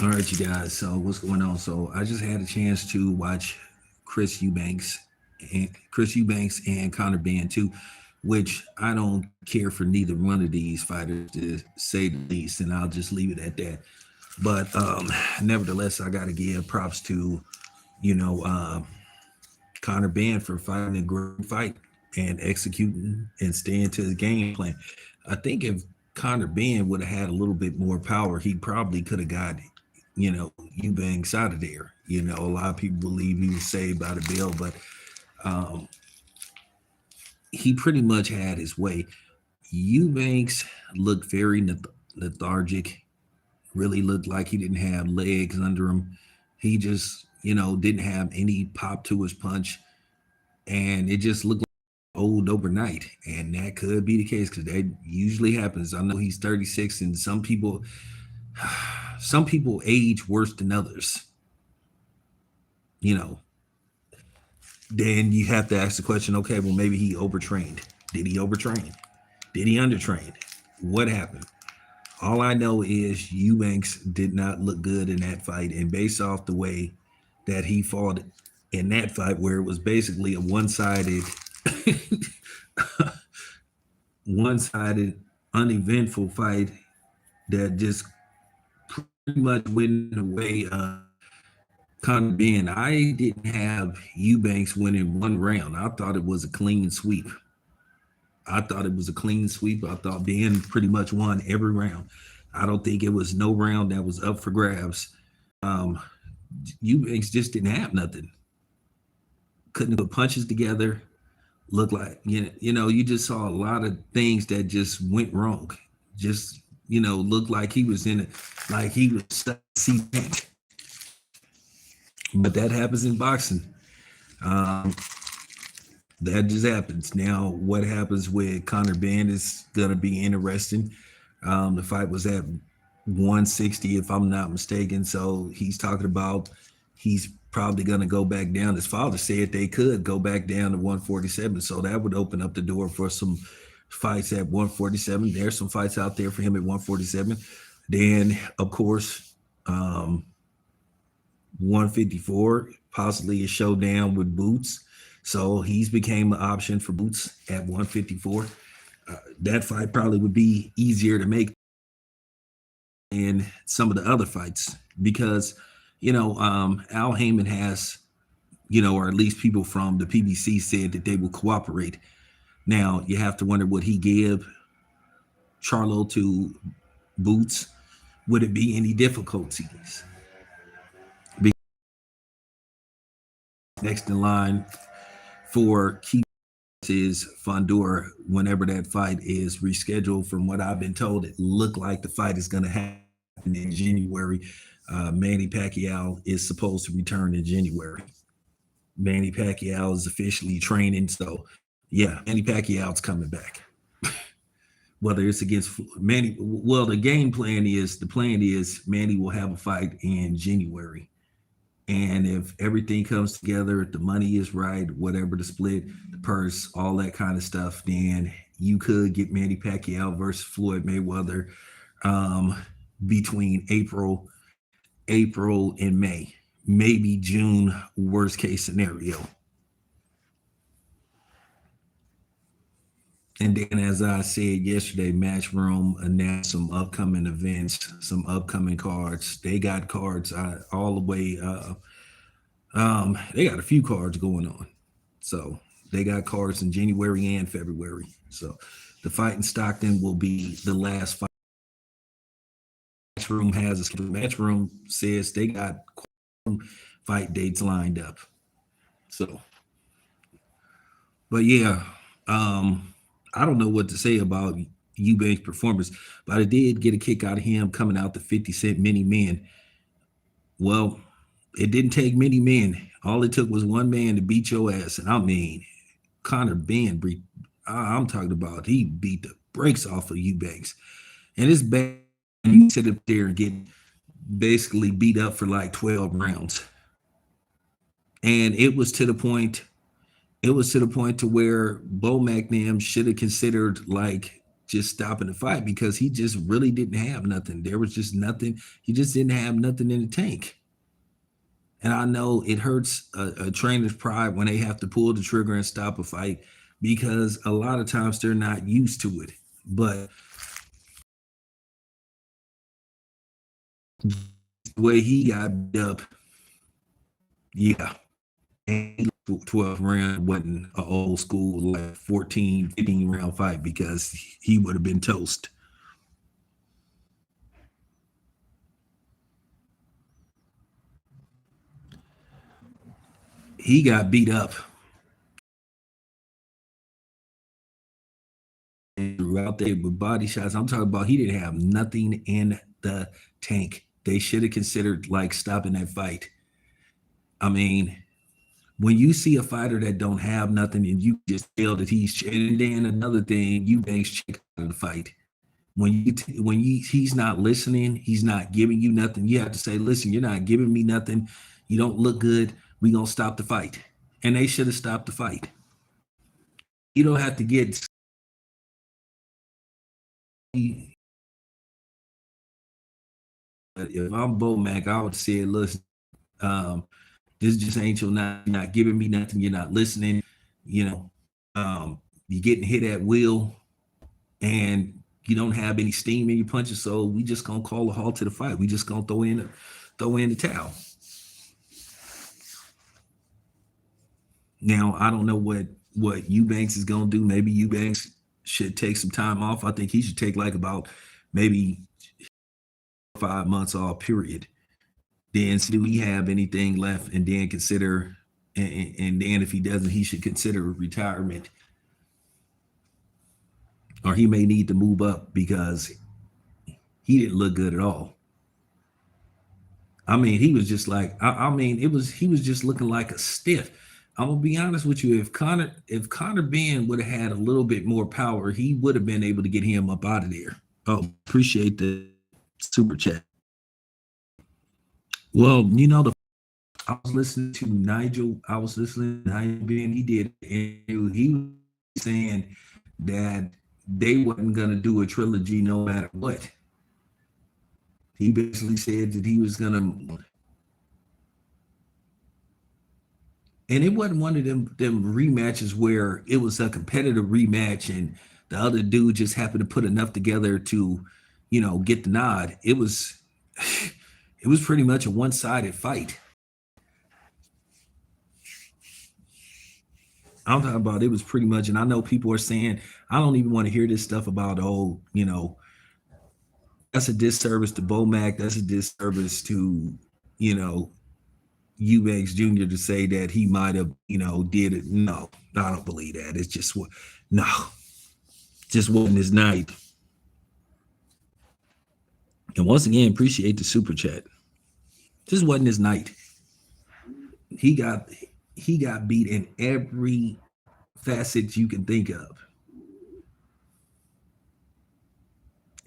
All right, you guys. So what's going on? So I just had a chance to watch Chris Eubanks and Conor Ben too, which I don't care for neither one of these fighters to say the least, and I'll just leave it at that. But nevertheless, I got to give props to you know Conor Ben for fighting a great fight and executing and staying to his game plan. I think if Conor Ben would have had a little bit more power, he probably could have got, Eubanks out of there. A lot of people believe he was saved by the bell, but um, he pretty much had his way. Eubanks looked very lethargic, really looked like he didn't have legs under him. He just, didn't have any pop to his punch. And it just looked like old overnight. And that could be the case because that usually happens. I know he's 36 and some people age worse than others. You know, then you have to ask the question, okay, well maybe he overtrained. Did he overtrain? Did he undertrain? What happened? All I know is Eubanks did not look good in that fight, and based off the way that he fought in that fight, where it was basically a one-sided, one-sided, uneventful fight that just pretty much went away. Conor Ben, I didn't have Eubanks winning one round. I thought it was a clean sweep. I thought it was a clean sweep. I thought Ben pretty much won every round. I don't think it was no round that was up for grabs. Um, Eubanks just didn't have nothing. Couldn't put punches together. Looked like you just saw a lot of things that just went wrong. Just looked like he was in it, like he was stuck in cement. But that happens in boxing. Um, that just happens. Now, what happens with Conor Ben is gonna be interesting. The fight was at 160, if I'm not mistaken. So he's talking about he's probably gonna go back down. His father said they could go back down to 147. So that would open up the door for some fights at 147. There's some fights out there for him at 147. Then, of course, um, 154, possibly a showdown with Boots. So he's became an option for Boots at 154. That fight probably would be easier to make than some of the other fights because, Al Heyman has, or at least people from the PBC said that they will cooperate. Now you have to wonder, would he give Charlo to Boots? Would it be any difficulties? Because next in line for key is Fondura. Whenever that fight is rescheduled, from what I've been told, it looked like the fight is going to happen in January. Manny Pacquiao is supposed to return in January. Manny Pacquiao is officially training, so yeah, Manny Pacquiao's coming back. Whether it's against Manny, well, the plan is Manny will have a fight in January. And if everything comes together, if the money is right, whatever the split, the purse, all that kind of stuff, then you could get Manny Pacquiao versus Floyd Mayweather um, between April and May, maybe June, worst case scenario. And then, as I said yesterday, Matchroom announced some upcoming events, some upcoming cards. They got cards all the way. They got a few cards going on. So they got cards in January and February. So the fight in Stockton will be the last fight. Matchroom says they got fight dates lined up. So, but yeah, um, I don't know what to say about Eubanks' performance, but I did get a kick out of him coming out the 50 Cent mini men. Well, it didn't take many men. All it took was one man to beat your ass. And I mean, Conor Ben, I'm talking about, he beat the brakes off of Eubanks. And it's bad when you sit up there and get basically beat up for like 12 rounds. And it was to the point to where Bo McNam should have considered like just stopping the fight because he just really didn't have nothing. There was just nothing. He just didn't have nothing in the tank. And I know it hurts a trainer's pride when they have to pull the trigger and stop a fight because a lot of times they're not used to it. But the way he got beat up, yeah. And 12 round wasn't an old school like 14, 15 round fight because he would have been toast. He got beat up throughout there with body shots. I'm talking about he didn't have nothing in the tank. They should have considered like stopping that fight. I mean, when you see a fighter that don't have nothing and you just feel that and then another thing, Eubanks check out of the fight. He's not listening, he's not giving you nothing. You have to say, listen, you're not giving me nothing. You don't look good. We gonna stop the fight. And they should have stopped the fight. You don't have to get if I'm Bo Mac, I would say, listen, this just ain't your not giving me nothing. You're not listening. You know, you're getting hit at will, and you don't have any steam in your punches. So we just gonna call a halt to the fight. We just gonna throw in the towel. Now I don't know what Eubanks is gonna do. Maybe Eubanks should take some time off. I think he should take like about maybe 5 months off. Period. Then see, do we have anything left, and then consider, and then if he doesn't, he should consider retirement, or he may need to move up because he didn't look good at all. I mean, he was just like, I mean, he was just looking like a stiff. I'm gonna be honest with you. If Conor Ben would have had a little bit more power, he would have been able to get him up out of there. Oh, appreciate the super chat. Well, I was listening to Nigel. I was listening to Nigel Ben. He did, and he was saying that they wasn't gonna do a trilogy no matter what. He basically said that he was gonna, and it wasn't one of them rematches where it was a competitive rematch and the other dude just happened to put enough together to, get the nod. It was it was pretty much a one-sided fight. I'm talking about it was pretty much, and I know people are saying, I don't even want to hear this stuff about, that's a disservice to Bomac. That's a disservice to, you know, Eubanks Jr. to say that he might have, did it. No, I don't believe that. It's just what, no, just wasn't his night. And once again, appreciate the super chat. Just wasn't his night. He got beat in every facet you can think of.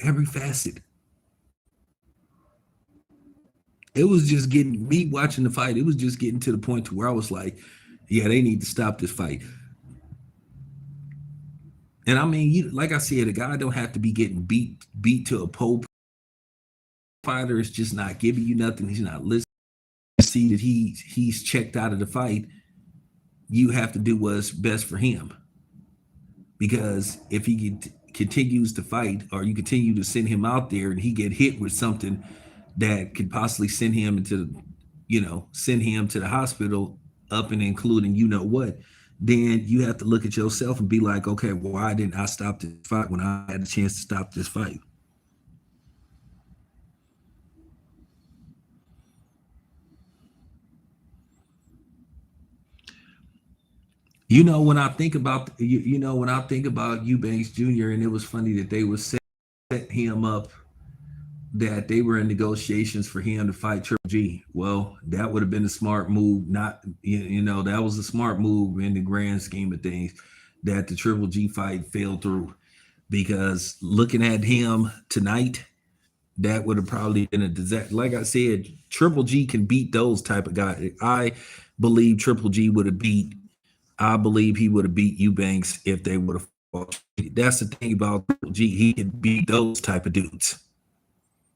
Every facet. It was just getting me watching the fight. It was just getting to the point to where I was like, yeah, they need to stop this fight. And I mean, like I said, a guy don't have to be getting beat to a pulp. Fighter is just not giving you nothing. He's not listening. See that he's checked out of the fight. You have to do what's best for him. Because if he continues to fight, or you continue to send him out there and he get hit with something that could possibly send him send him to the hospital, up and including what, then you have to look at yourself and be like, okay, why didn't I stop this fight when I had a chance to stop this fight? When I think about Eubanks Jr., and it was funny that they would set him up, that they were in negotiations for him to fight Triple G. Well, that would have been a smart move. Not, that was a smart move in the grand scheme of things, that the Triple G fight fell through. Because looking at him tonight, that would have probably been a disaster. Like I said, Triple G can beat those type of guys. I believe he would have beat Eubanks if they would have That's the thing about Triple G. He can beat those type of dudes.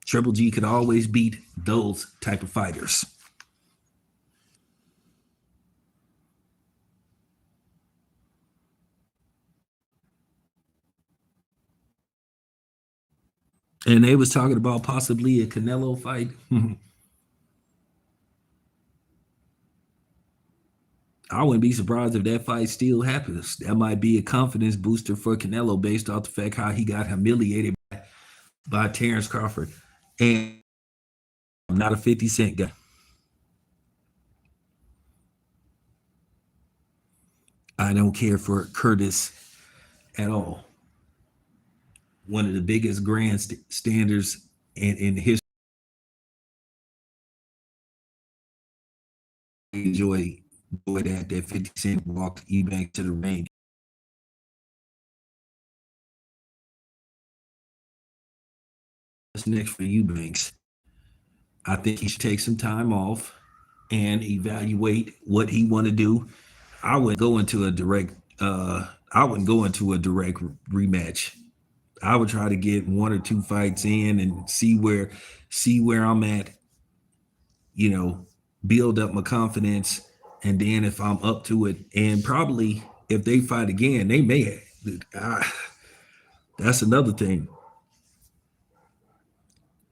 Triple G could always beat those type of fighters. And they was talking about possibly a Canelo fight. I wouldn't be surprised if that fight still happens. That might be a confidence booster for Canelo based off the fact how he got humiliated by Terrence Crawford. And I'm not a 50 Cent guy. I don't care for Curtis at all. One of the biggest grandstanders in history. Enjoy that 50 Cent walked Eubanks to the ring. What's next for Eubanks? I think he should take some time off and evaluate what he want to do. I wouldn't go into a direct. I wouldn't go into a direct rematch. I would try to get one or two fights in and see where I'm at. You know, build up my confidence, and then if I'm up to it, and probably if they fight again, they may. That's another thing.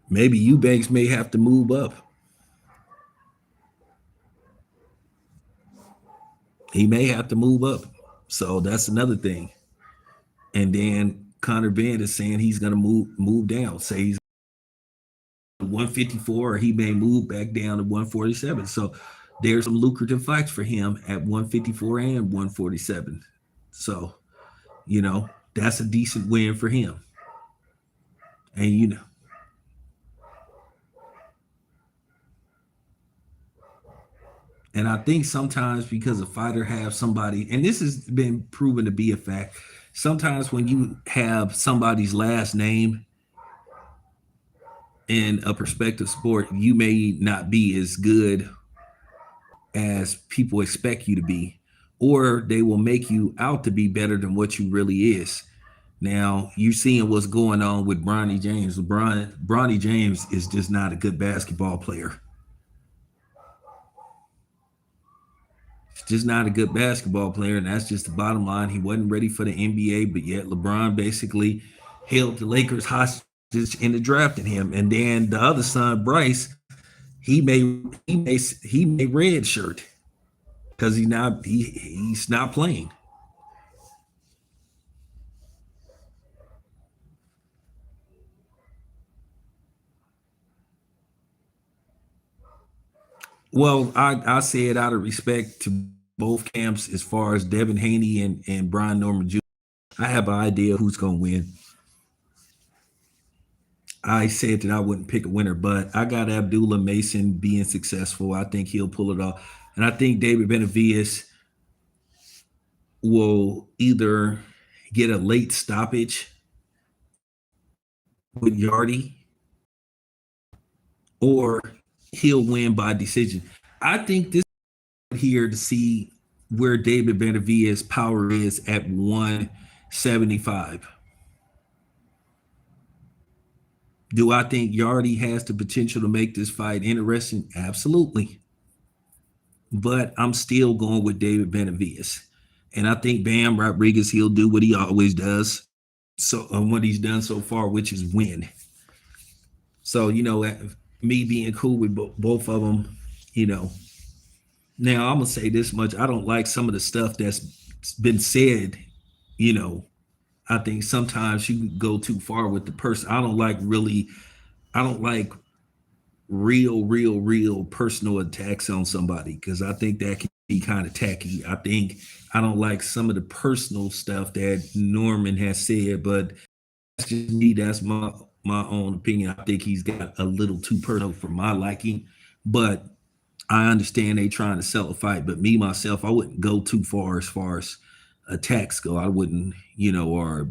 Maybe Eubanks may have to move up. He may have to move up. So that's another thing. And then Conor Benn is saying he's gonna move down. Say he's 154, or he may move back down to 147. So there's some lucrative fights for him at 154 and 147. So, that's a decent win for him. And and I think sometimes because a fighter have somebody, and this has been proven to be a fact, sometimes when you have somebody's last name in a prospective sport, you may not be as good as people expect you to be, or they will make you out to be better than what you really is. Now you're seeing what's going on with Bronny James. Bronny James is just not a good basketball player. He's just not a good basketball player, and that's just the bottom line. He wasn't ready for the NBA, but yet LeBron basically held the Lakers hostage in the drafting him. And then the other son, Bryce, he made red shirt because he's not playing. Well, I say it out of respect to both camps as far as Devin Haney and Brian Norman Jr. I have an idea who's going to win. I said that I wouldn't pick a winner, but I got Abdullah Mason being successful. I think he'll pull it off. And I think David Benavides will either get a late stoppage with Yardy, or he'll win by decision. I think this is here to see where David Benavides' power is at 175. Do I think Yardy has the potential to make this fight interesting? Absolutely. But I'm still going with David Benavides. And I think Bam Rodriguez, he'll do what he always does. So what he's done so far, which is win. So, me being cool with both of them, you know. Now I'm gonna say this much: I don't like some of the stuff that's been said. You know, I think sometimes you go too far with the person. I don't like really. I don't like real personal attacks on somebody because I think that can be kind of tacky. I don't like some of the personal stuff that Norman has said, but that's just me. That's my own opinion. I think he's got a little too personal for my liking, but I understand they trying to sell a fight. But me myself, I wouldn't go too far as attacks go. I wouldn't, or